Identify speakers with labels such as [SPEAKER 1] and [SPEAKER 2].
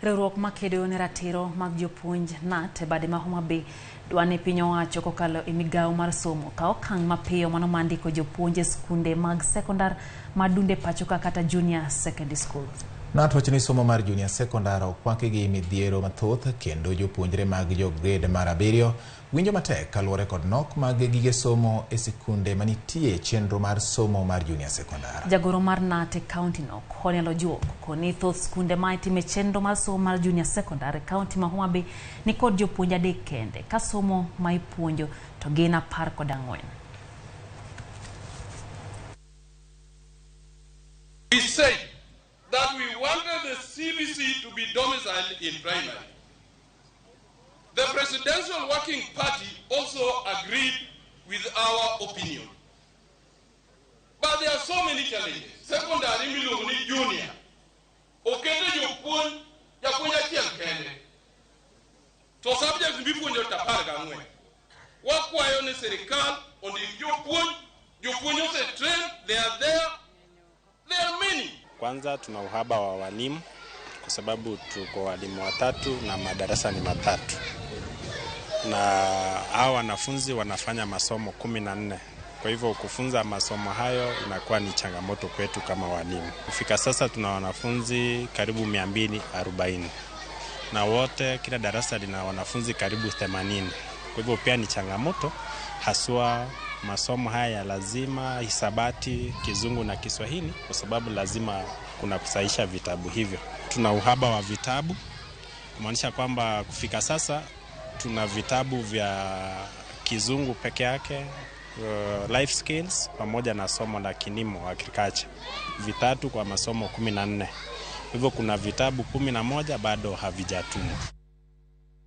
[SPEAKER 1] Riwruok makedo ne ratiro mag jopuonj NAT bade ma Homa Bay dwani piny owacho kokalo e migawo mar somo ka okang' mapiyo mano mandiko jopuonj e skunde mag sekondar madunde pachoka kata junior secondary school.
[SPEAKER 2] NAT wacho ni somo mar junior sekondar okwaki gi midhiero mathoth kendo jopuonjre mag grade mar 7 winjo matek kaluwore kod nok mag gige somo e sikunde manitie chenro mar somo mar junior sekondar.
[SPEAKER 1] Jagoro mar NAT e kaunti no Cornel Ojuok koni thoth skunde ma itime chenro mar somo mar junior sekondar e kaunti ma Homa Bay ni kod jopuonj adek kende ka somo ma ipuonjo to gin 14.
[SPEAKER 3] We said that we wanted the CBC to be domiciled in primary. The Presidential Working Party also agreed with our opinion. But there are so many challenges. Secondary milunguni junior. Okende jopun yakunya kiankende. To subject bipunjo taparga ngwe. Wakwayo ne serikal ondi jopun se train, they are there. There are many.
[SPEAKER 4] Kwanza tuna uhaba wa walimu kwa sababu tuko walimu 3 na madarasa ni 3. Na hao wanafunzi wanafanya masomo 14. Kwa hivyo kufunza masomo hayo inakuwa ni changamoto kwetu kama walimu. Kufika sasa tuna wanafunzi karibu 240. Na wote kila darasa lina wanafunzi karibu 80. Kwa hivyo pia ni changamoto haswa masomo haya lazima hisabati, Kizungu na Kiswahili kwa sababu lazima kuna kusahisha vitabu hivyo. Tuna uhaba wa vitabu kumaanisha kwamba kufika sasa tuna vitabu vya Kizungu peke yake, life skills pamoja na somo la kilimo agriculture, 3 kwa masomo 14. Hivyo kuna vitabu 11 bado havijatumwa.